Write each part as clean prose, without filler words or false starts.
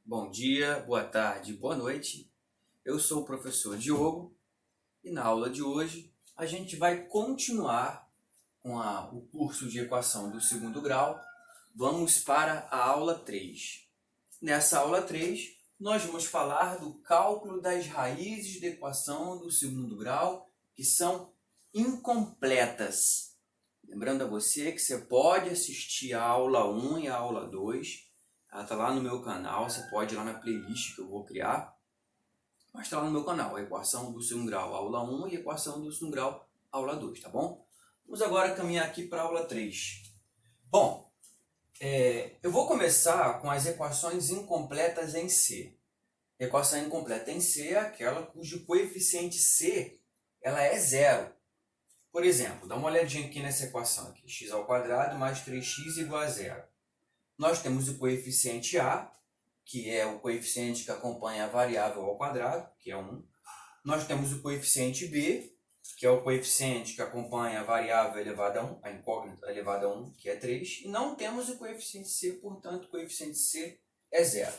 Bom dia, boa tarde, boa noite. Eu sou o professor Diogo e na aula de hoje a gente vai continuar com o curso de equação do segundo grau. Vamos para a aula 3. Nessa aula 3, nós vamos falar do cálculo das raízes da equação do segundo grau, que são incompletas. Lembrando a você que você pode assistir a aula 1 e a aula 2. Ela está lá no meu canal, você pode ir lá na playlist que eu vou criar. Mas está lá no meu canal, a equação do segundo grau, aula 1 e a equação do segundo grau, aula 2, tá bom? Vamos agora caminhar aqui para a aula 3. Bom, eu vou começar com as equações incompletas em C. Equação incompleta em C é aquela cujo coeficiente C ela é zero. Por exemplo, dá uma olhadinha aqui nessa equação aqui, x ao quadrado mais 3x igual a zero. Nós temos o coeficiente A, que é o coeficiente que acompanha a variável ao quadrado, que é 1. Nós temos o coeficiente B, que é o coeficiente que acompanha a variável elevada a 1, a incógnita elevada a 1, que é 3. E não temos o coeficiente C, portanto, o coeficiente C é zero.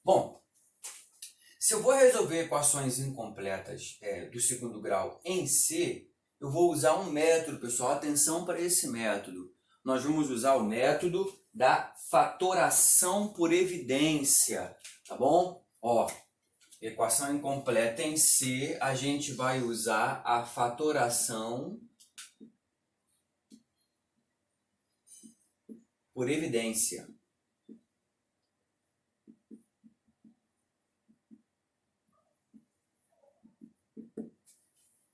Bom, se eu vou resolver equações incompletas do segundo grau em C, eu vou usar um método, pessoal. Atenção para esse método. Nós vamos usar o método da fatoração por evidência, tá bom? Ó, equação incompleta em C, a gente vai usar a fatoração por evidência.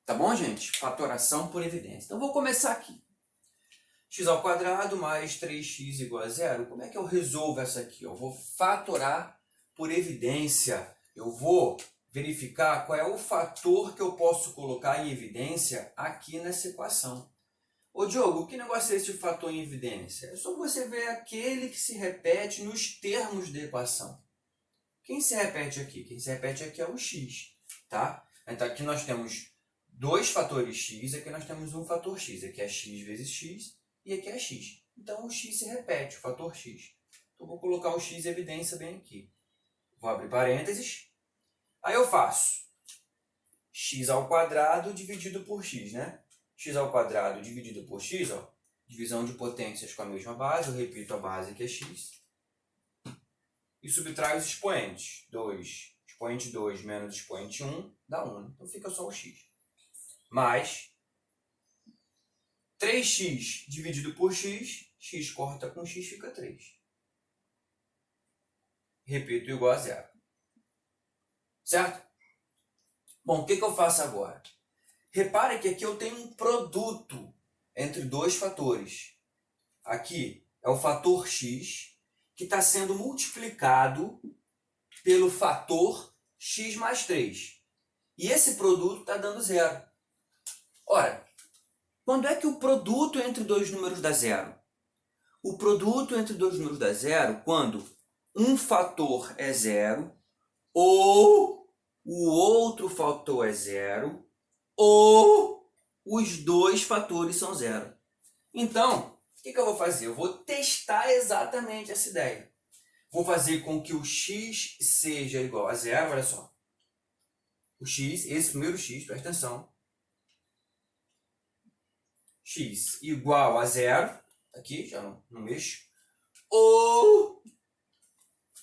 Tá bom, gente? Fatoração por evidência. Então, vou começar aqui. X ao quadrado mais 3x igual a zero. Como é que eu resolvo essa aqui? Eu vou fatorar por evidência. Eu vou verificar qual é o fator que eu posso colocar em evidência aqui nessa equação. Ô Diogo, que negócio é esse de fator em evidência? É só você ver aquele que se repete nos termos da equação. Quem se repete aqui? Quem se repete aqui é o x, tá? Então aqui nós temos dois fatores x, aqui nós temos um fator x. Aqui é x vezes x. E aqui é x. Então, o x se repete, o fator x. Então, vou colocar o x em evidência bem aqui. Vou abrir parênteses. Aí eu faço x ao quadrado dividido por x, né? X ao quadrado dividido por x, ó. Divisão de potências com a mesma base. Eu repito a base que é x. E subtraio os expoentes. 2, expoente 2 menos expoente 1 dá 1. Então, fica só o x. Mais 3x dividido por x, x corta com x, fica 3. Repito, igual a zero. Certo? Bom, o que eu faço agora? Repare que aqui eu tenho um produto entre dois fatores. Aqui é o fator x, que está sendo multiplicado pelo fator x mais 3. E esse produto está dando zero. Ora, quando é que o produto entre dois números dá zero? O produto entre dois números dá zero quando um fator é zero, ou o outro fator é zero, ou os dois fatores são zero. Então, o que eu vou fazer? Eu vou testar exatamente essa ideia. Vou fazer com que o x seja igual a zero, olha só. O x, esse primeiro x, presta atenção. X igual a zero, aqui já não mexo, ou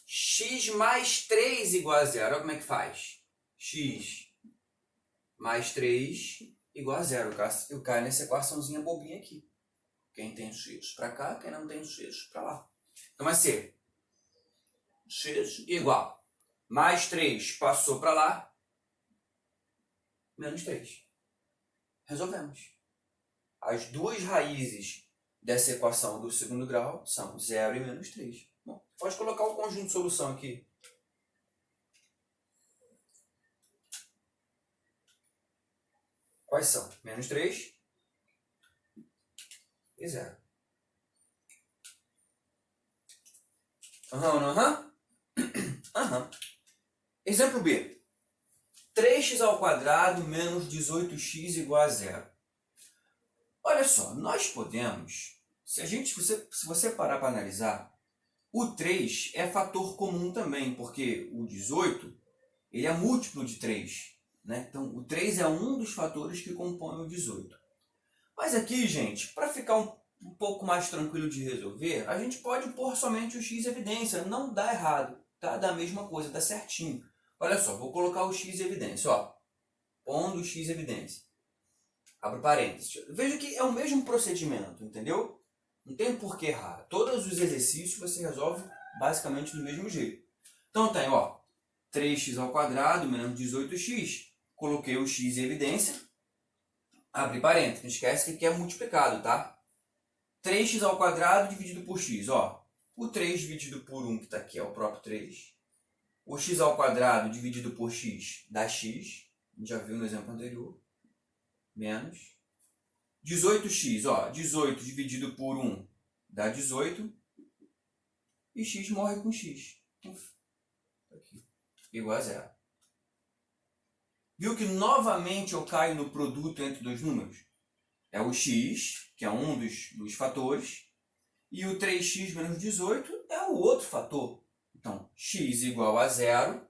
x mais 3 igual a zero. Olha como é que faz. X mais 3 igual a zero. Eu caio nessa equaçãozinha bobinha aqui. Quem tem x para cá, quem não tem x para lá. Então vai ser x igual mais 3 passou para lá, menos 3. Resolvemos. As duas raízes dessa equação do segundo grau são 0 e menos 3. Bom, pode colocar o conjunto de solução aqui. Quais são? Menos 3 e 0. Aham. Exemplo B. 3x ao quadrado menos 18x igual a 0. Olha só, nós podemos, se você parar para analisar, O 3 é fator comum também, porque o 18 ele é múltiplo de 3. Né? Então, o 3 é um dos fatores que compõe o 18. Mas aqui, gente, para ficar um pouco mais tranquilo de resolver, a gente pode pôr somente o x em evidência. Não dá errado, tá? Dá a mesma coisa, dá certinho. Olha só, vou colocar o x em evidência. Ó. Pondo o x em evidência. Abro parênteses. Veja que é o mesmo procedimento, entendeu? Não tem por que errar. Todos os exercícios você resolve basicamente do mesmo jeito. Então tem, ó, 3x ao quadrado menos 18x. Coloquei o x em evidência. Abre parênteses. Não esquece que aqui é multiplicado, tá? 3x ao quadrado dividido por x. Ó, o 3 dividido por 1, que está aqui, é o próprio 3. O x ao quadrado dividido por x dá x. A gente já viu no exemplo anterior. Menos 18x, ó, 18 dividido por 1 dá 18. E x morre com x. Aqui, igual a zero. Viu que novamente eu caio no produto entre dois números? É o x, que é um dos fatores, e o 3x menos 18 é o outro fator. Então, x igual a zero,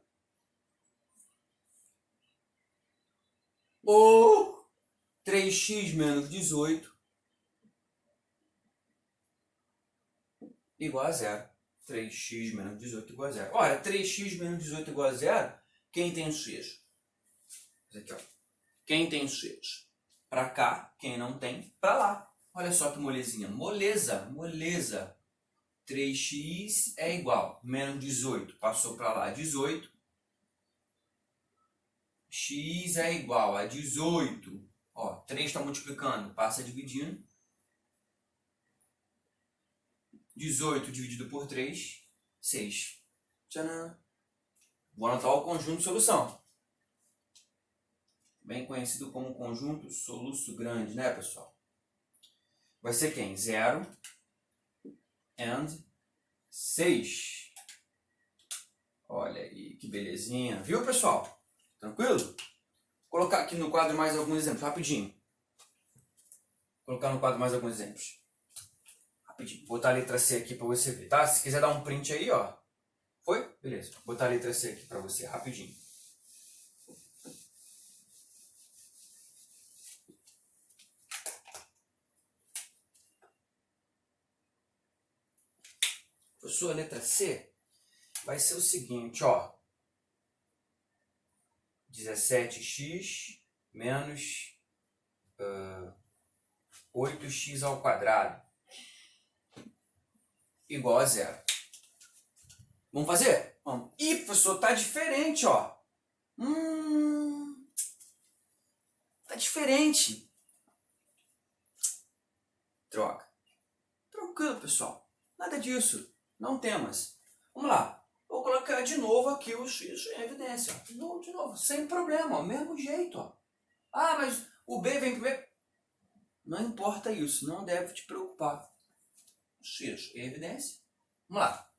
ou 3x menos 18 igual a zero. 3x menos 18 igual a zero. Olha, 3x menos 18 igual a zero, quem tem sucesso? Aqui, ó. Quem tem sucesso? Para cá, quem não tem, para lá. Olha só que molezinha. Moleza, moleza. 3x é igual. Menos 18. Passou para lá 18. X é igual a 18. Ó, 3 está multiplicando. Passa dividindo. 18 dividido por 3, 6. Tcharam! Vou anotar o conjunto de solução. Bem conhecido como conjunto soluço grande, né, pessoal? Vai ser quem? 0 and 6. Olha aí, que belezinha. Viu, pessoal? Tranquilo? Vou colocar aqui no quadro mais alguns exemplos, rapidinho. Vou colocar no quadro mais alguns exemplos. Rapidinho. Vou botar a letra C aqui para você ver, tá? Se quiser dar um print aí, ó. Foi? Beleza. Vou botar a letra C aqui para você, rapidinho. Professor, a letra C vai ser o seguinte, ó. 17x menos 8x ao quadrado igual a zero. Vamos fazer? Vamos. Ih, professor, tá diferente, ó. Tá diferente. Troca. Tranquilo, pessoal. Nada disso. Não temas. Vamos lá. Vou colocar de novo aqui o x em evidência. De novo. Sem problema. Mesmo jeito, ó. Ah, mas o b vem primeiro. Não importa isso. Não deve te preocupar. X em evidência. Vamos lá.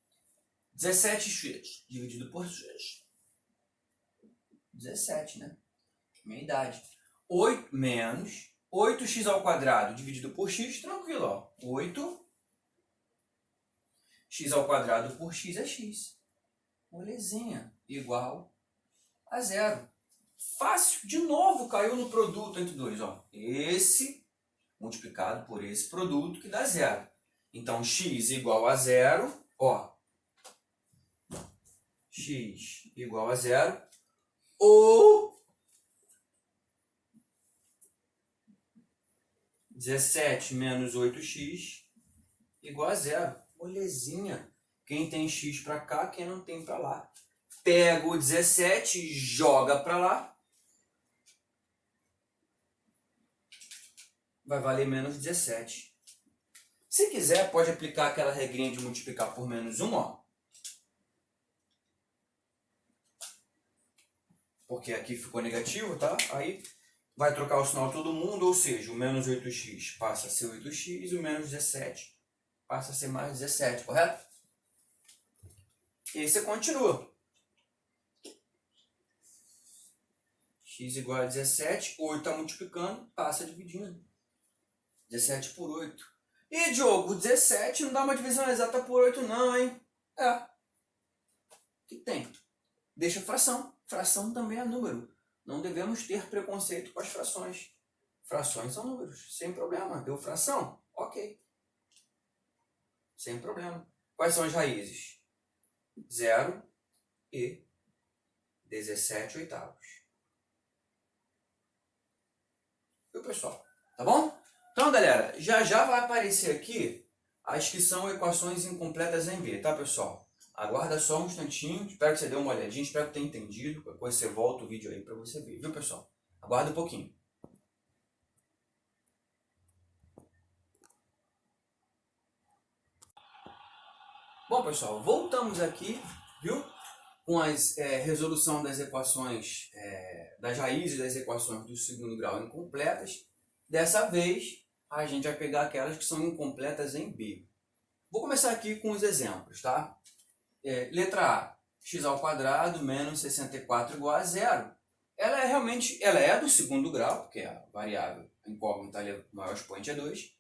17x dividido por x. 17, né? Minha idade. 8 menos 8x ao quadrado dividido por x. Tranquilo, ó. 8 x ao quadrado por x é x. Molezinha. Igual a zero. Fácil. De novo, caiu no produto entre dois. Ó. Esse multiplicado por esse produto que dá zero. Então, x igual a zero. Ó. X igual a zero. Ou 17 menos 8x igual a zero. Molezinha. Quem tem x para cá, quem não tem para lá. Pega o 17, joga para lá. Vai valer menos 17. Se quiser, pode aplicar aquela regrinha de multiplicar por menos 1, ó. Porque aqui ficou negativo, tá? Aí vai trocar o sinal todo mundo, ou seja, o menos 8x passa a ser 8x e o menos 17 passa a ser mais 17, correto? E aí você continua. X igual a 17, 8 está multiplicando, passa dividindo. 17 por 8. E, Diogo, 17 não dá uma divisão exata por 8 não, hein? O que tem? Deixa fração. Fração também é número. Não devemos ter preconceito com as frações. Frações são números, sem problema. Deu fração? Ok. Sem problema. Quais são as raízes? 0 e 17 oitavos. Viu, pessoal? Tá bom? Então, galera, já vai aparecer aqui as que são equações incompletas em B, tá, pessoal? Aguarda só um instantinho, espero que você dê uma olhadinha, espero que tenha entendido. Depois você volta o vídeo aí para você ver, viu, pessoal? Aguarda um pouquinho. Bom, pessoal, voltamos aqui, viu? Com a resolução das equações, das raízes das equações do segundo grau incompletas. Dessa vez, a gente vai pegar aquelas que são incompletas em B. Vou começar aqui com os exemplos, tá? Letra A, x² menos 64 igual a zero. Ela é do segundo grau, porque a variável a incógnita, o maior expoente é 2.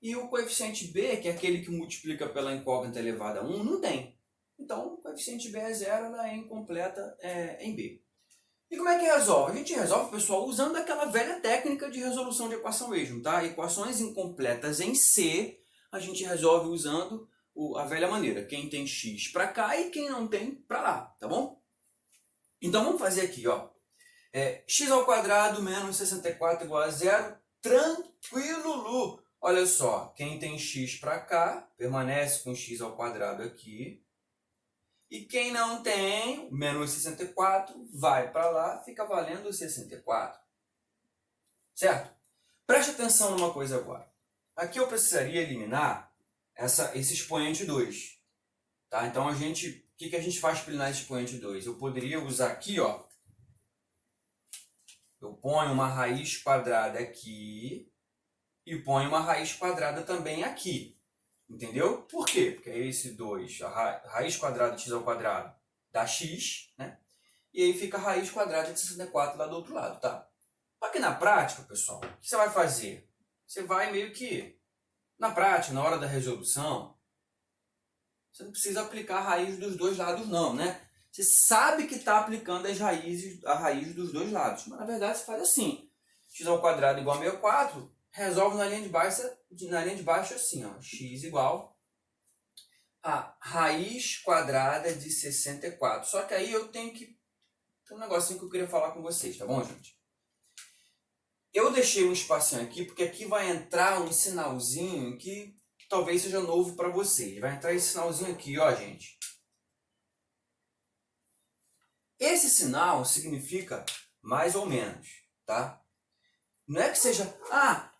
E o coeficiente B, que é aquele que multiplica pela incógnita elevada a 1, não tem. Então, o coeficiente B é zero, ela é incompleta em B. E como é que resolve? A gente resolve, pessoal, usando aquela velha técnica de resolução de equação mesmo, tá? Equações incompletas em C, a gente resolve usando a velha maneira. Quem tem x para cá e quem não tem para lá, tá bom? Então, vamos fazer aqui, ó. x² menos 64 igual a zero, tranquilo, Lu. Olha só, quem tem x para cá, permanece com x² aqui. E quem não tem, menos 64, vai para lá, fica valendo 64. Certo? Preste atenção numa coisa agora. Aqui eu precisaria eliminar esse expoente 2. Tá? Então, o que a gente faz para eliminar esse expoente 2? Eu poderia usar aqui, ó. Eu ponho uma raiz quadrada aqui e ponho uma raiz quadrada também aqui. Entendeu? Por quê? Porque esse 2, a raiz quadrada de x² dá x, né? E aí fica a raiz quadrada de 64 lá do outro lado, tá? Só que na prática, pessoal, o que você vai fazer? Você vai meio que, na prática, na hora da resolução, você não precisa aplicar a raiz dos dois lados não, né? Você sabe que está aplicando a raiz dos dois lados. Mas na verdade você faz assim. x² igual a 64, resolve na linha de baixo assim, ó, x igual a raiz quadrada de 64. Só que aí eu tenho que... Tem um negocinho que eu queria falar com vocês, tá bom, gente? Eu deixei um espacinho aqui, porque aqui vai entrar um sinalzinho que talvez seja novo para vocês. Vai entrar esse sinalzinho aqui, ó, gente. Esse sinal significa mais ou menos, tá? Não é que seja,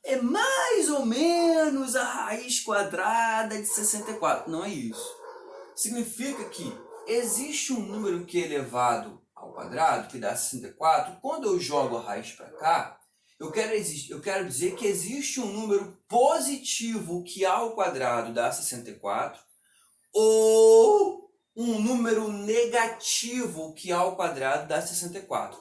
é mais ou menos a raiz quadrada de 64. Não é isso. Significa que existe um número que é elevado ao quadrado, que dá 64. Quando eu jogo a raiz para cá, eu quero dizer que existe um número positivo que ao quadrado dá 64, ou um número negativo que ao quadrado dá 64.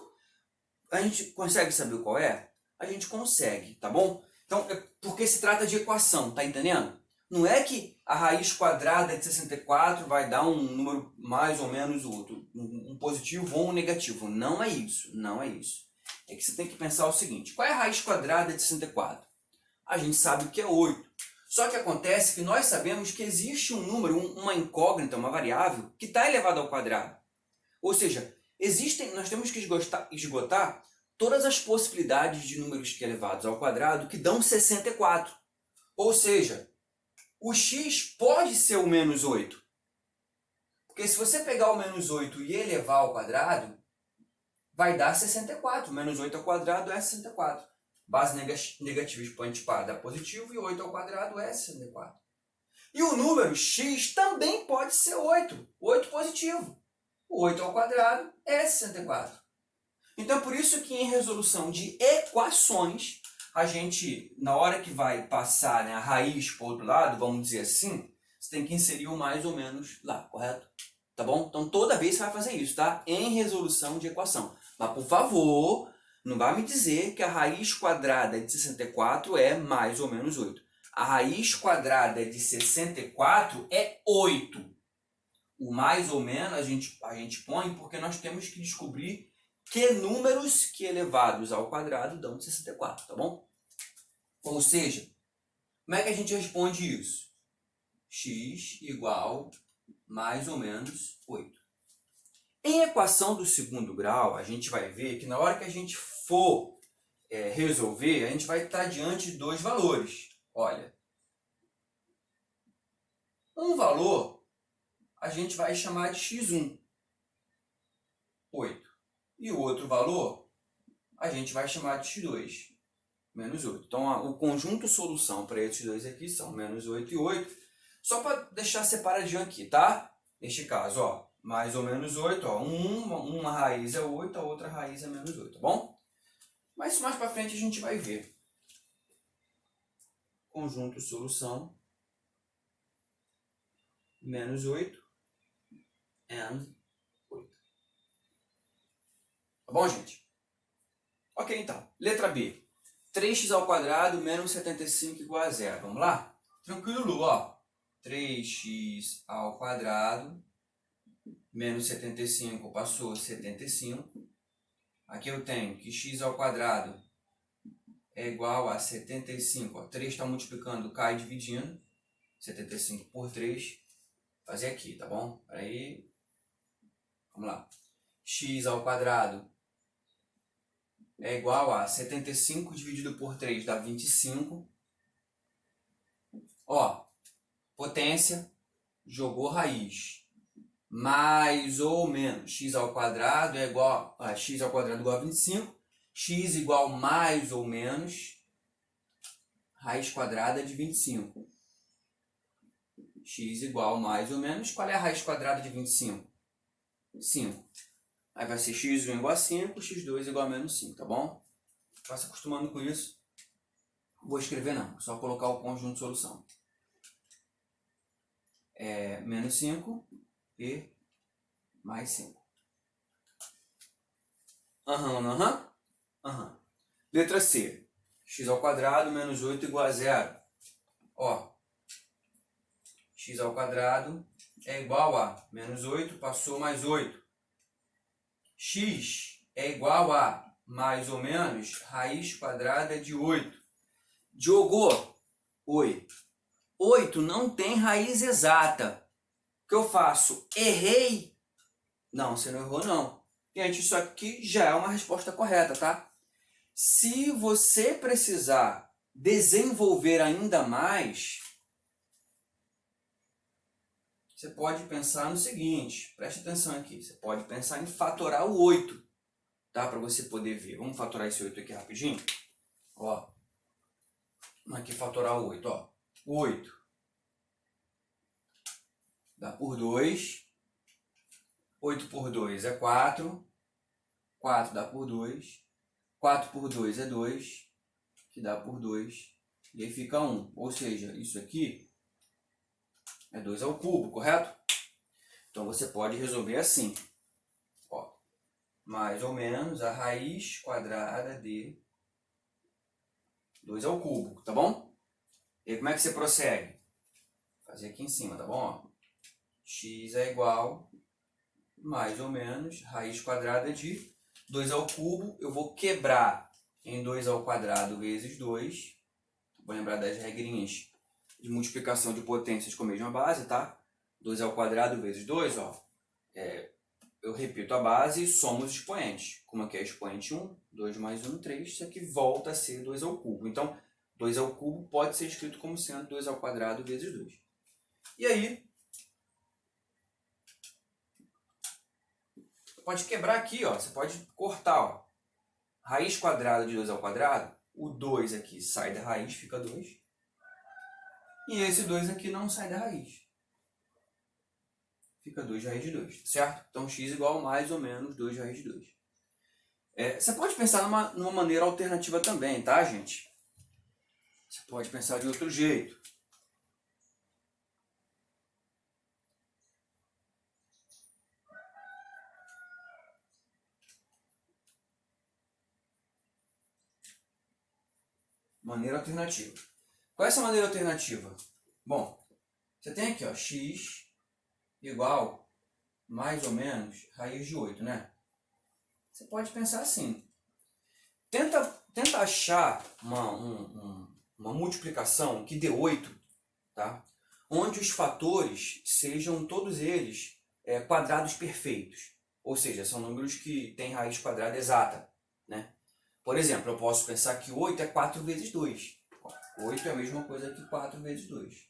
A gente consegue saber qual é? A gente consegue, tá bom? Então, porque se trata de equação, tá entendendo? Não é que a raiz quadrada de 64 vai dar um número mais ou menos outro, um positivo ou um negativo. Não é isso, não é isso. É que você tem que pensar o seguinte, qual é a raiz quadrada de 64? A gente sabe que é 8. Só que acontece que nós sabemos que existe um número, uma incógnita, uma variável, que está elevada ao quadrado. Ou seja, nós temos que esgotar todas as possibilidades de números que elevados ao quadrado que dão 64. Ou seja, o x pode ser o menos 8. Porque se você pegar o menos 8 e elevar ao quadrado, vai dar 64. Menos 8 ao quadrado é 64. Base negativa expoente par dá positivo e 8 ao quadrado é 64. E o número x também pode ser 8. 8 positivo. O 8 ao quadrado é 64. Então, por isso que em resolução de equações, a gente, na hora que vai passar, né, a raiz para o outro lado, vamos dizer assim, você tem que inserir o mais ou menos lá, correto? Tá bom? Então, toda vez você vai fazer isso, tá? Em resolução de equação. Mas, por favor, não vai me dizer que a raiz quadrada de 64 é mais ou menos 8. A raiz quadrada de 64 é 8. o mais ou menos a gente põe porque nós temos que descobrir que números que elevados ao quadrado dão 64, tá bom? Ou seja, como é que a gente responde isso? X igual mais ou menos 8. Em equação do segundo grau, a gente vai ver que na hora que a gente for resolver, a gente vai estar diante de dois valores. Olha, um valor a gente vai chamar de x1, 8. E o outro valor a gente vai chamar de x2, menos 8. Então, o conjunto solução para esses dois aqui são menos 8 e 8. Só para deixar separadinho aqui, tá? Neste caso, ó, mais ou menos 8, ó, uma raiz é 8, a outra raiz é menos 8, tá bom? Mas mais para frente a gente vai ver. Conjunto solução, menos 8 and 8. Tá bom, gente? Ok, então. Letra B. 3x ao quadrado menos 75 igual a zero. Vamos lá? Tranquilo, ó. 3x ao quadrado menos 75 passou 75. Aqui eu tenho que x ao quadrado é igual a 75. Ó, 3 está multiplicando, cai dividindo. 75 por 3. Fazer aqui, tá bom? Aí, vamos lá. X ao quadrado é igual a 75 dividido por 3 dá 25. Ó, potência, jogou raiz. Mais ou menos x ao quadrado é igual a x ao quadrado igual a 25. X igual mais ou menos raiz quadrada de 25. X igual mais ou menos. Qual é a raiz quadrada de 25? 5. Aí vai ser x1 igual a 5, x2 igual a menos 5, tá bom? Vai se acostumando com isso. Vou escrever não, só colocar o conjunto de solução. Menos 5 e mais 5. Letra C. X ao quadrado menos 8 igual a zero. Ó, x ao quadrado é igual a menos 8, passou mais 8. X é igual a mais ou menos raiz quadrada de 8. Diogo, oi. 8 não tem raiz exata. O que eu faço? Errei? Não, você não errou não. Gente, isso aqui já é uma resposta correta, tá? Se você precisar desenvolver ainda mais, você pode pensar no seguinte, preste atenção aqui, você pode pensar em fatorar o 8, tá? Para você poder ver. Vamos fatorar esse 8 aqui rapidinho? Ó, vamos aqui fatorar o 8, ó. 8 dá por 2, 8 por 2 é 4, 4 dá por 2, 4 por 2 é 2, que dá por 2, e aí fica 1. Ou seja, isso aqui é 2 ao cubo, correto? Então você pode resolver assim. Ó, mais ou menos a raiz quadrada de 2 ao cubo, tá bom? E aí, como é que você prossegue? Vou fazer aqui em cima, tá bom? Ó, x é igual, mais ou menos, raiz quadrada de 2 ao cubo. Eu vou quebrar em 2 ao quadrado vezes 2. Vou lembrar das regrinhas de multiplicação de potências com a mesma base, tá? 2 ao quadrado vezes 2, ó. Eu repito a base e somo os expoentes. Como aqui é expoente 1, 2 mais 1, 3. Isso aqui volta a ser 2 ao cubo. Então, 2 ao cubo pode ser escrito como sendo 2 ao quadrado vezes 2. E aí, você pode quebrar aqui, ó. Você pode cortar, ó. Raiz quadrada de 2 ao quadrado, o 2 aqui sai da raiz, fica 2. E esse 2 aqui não sai da raiz. Fica 2 raiz de 2, certo? Então, x igual mais ou menos 2 raiz de 2. Você pode pensar numa maneira alternativa também, tá, gente? Você pode pensar de outro jeito. Maneira alternativa. Qual é essa maneira alternativa? Bom, você tem aqui, ó, x igual mais ou menos raiz de 8, né? Você pode pensar assim. Tenta achar uma multiplicação que dê 8, tá? Onde os fatores sejam todos eles quadrados perfeitos. Ou seja, são números que têm raiz quadrada exata, né? Por exemplo, eu posso pensar que 8 é 4 vezes 2. 8 é a mesma coisa que 4 vezes 2.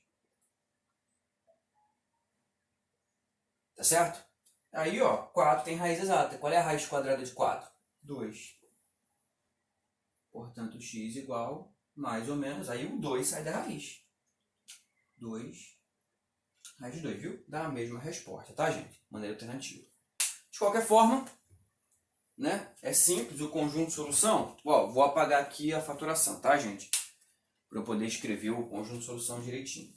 Tá certo? Aí, ó, 4 tem raiz exata. Qual é a raiz quadrada de 4? 2. Portanto, x igual, mais ou menos, aí o 2 sai da raiz. 2, raiz de 2, viu? Dá a mesma resposta, tá, gente? Maneira alternativa. De qualquer forma, né? É simples, o conjunto de solução. Ó, vou apagar aqui a fatoração, tá, gente? Para eu poder escrever o conjunto de solução direitinho.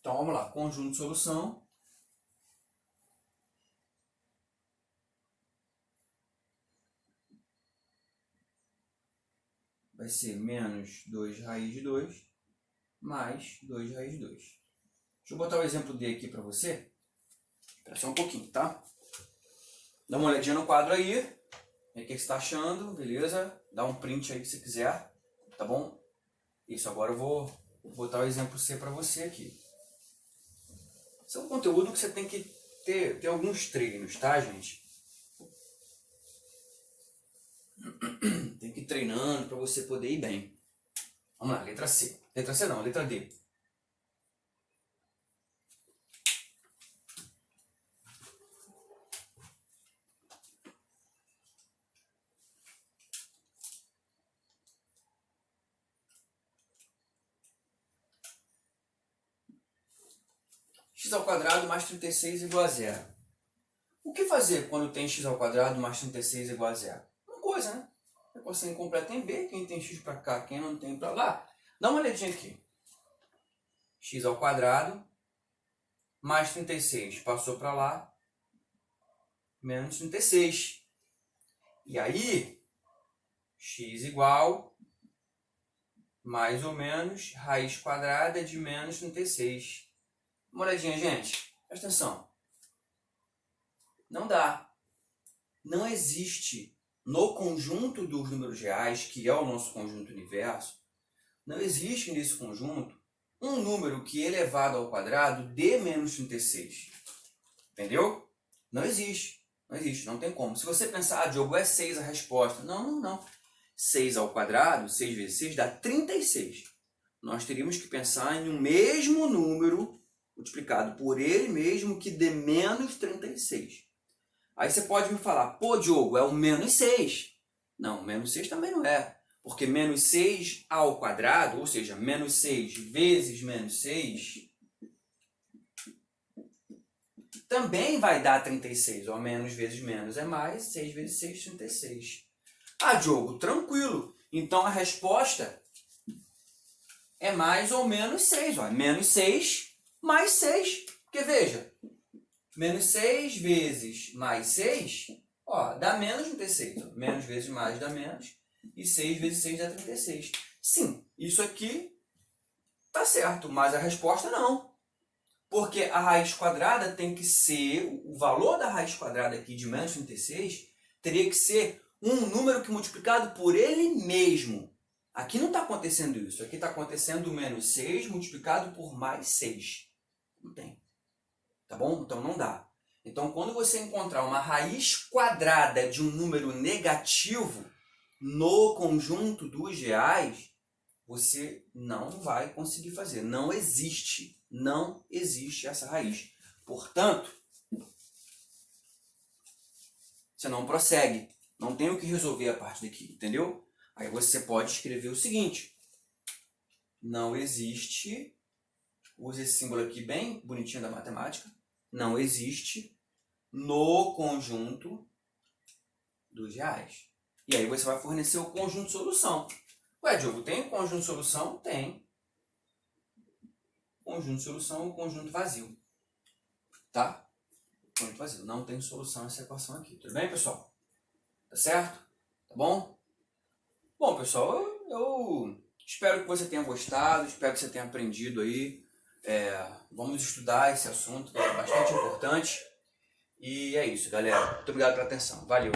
Então, vamos lá. Conjunto de solução. Vai ser menos 2 raiz de 2 mais 2 raiz de 2. Deixa eu botar o exemplo D aqui para você. Espera só um pouquinho, tá? Dá uma olhadinha no quadro aí. O que você está achando, beleza? Dá um print aí se quiser, tá bom? Isso, agora eu vou botar o exemplo C para você aqui. Esse é um conteúdo que você tem que ter alguns treinos, tá, gente? Tem que ir treinando para você poder ir bem. Vamos lá, letra C. Letra C não, letra D. X ao quadrado mais 36 igual a zero. O que fazer quando tem x ao quadrado mais 36 igual a zero? Uma coisa, né? Equação incompleta em B, quem tem x para cá, quem não tem para lá. Dá uma olhadinha aqui. X ao quadrado mais 36 passou para lá, menos 36. E aí, x igual, mais ou menos, raiz quadrada de menos 36. Uma olhadinha, gente. Presta atenção. Não dá. Não existe no conjunto dos números reais, que é o nosso conjunto universo, não existe nesse conjunto um número que elevado ao quadrado dê menos 36. Entendeu? Não existe. Não existe, não tem como. Se você pensar, Diogo, é 6 a resposta. Não. 6 ao quadrado, 6 vezes 6 dá 36. Nós teríamos que pensar em um mesmo número multiplicado por ele mesmo que dê menos 36. Aí você pode me falar, pô, Diogo, é o menos 6. Não, menos 6 também não é. Porque menos 6 ao quadrado, ou seja, menos 6 vezes menos 6, também vai dar 36. Ó, menos vezes menos é mais, 6 vezes 6, 36. Ah, Diogo, tranquilo. Então a resposta é mais ou menos 6. Ó, menos 6 mais 6. Porque veja, menos 6 vezes mais 6, ó, dá menos 36. Ó. Menos vezes mais dá menos. E 6 vezes 6 dá 36. Sim, isso aqui tá certo, mas a resposta não. Porque a raiz quadrada tem que ser, o valor da raiz quadrada aqui de menos 36 teria que ser um número que multiplicado por ele mesmo. Aqui não está acontecendo isso. Aqui está acontecendo menos 6 multiplicado por mais 6. Não tem. Tá bom? Então não dá. Então quando você encontrar uma raiz quadrada de um número negativo no conjunto dos reais, você não vai conseguir fazer. Não existe. Não existe essa raiz. Portanto, você não prossegue. Não tem o que resolver a parte daqui, entendeu? Aí você pode escrever o seguinte. Não existe, use esse símbolo aqui bem bonitinho da matemática, não existe no conjunto dos reais. E aí você vai fornecer o conjunto de solução. Ué, Diogo, tem conjunto de solução? Tem. Conjunto de solução é um conjunto vazio. Tá? Conjunto vazio. Não tem solução essa equação aqui. Tudo bem, pessoal? Tá certo? Tá bom? Bom, pessoal, eu espero que você tenha gostado, espero que você tenha aprendido aí Vamos estudar esse assunto, que é bastante importante. E é isso, galera. Muito obrigado pela atenção. Valeu!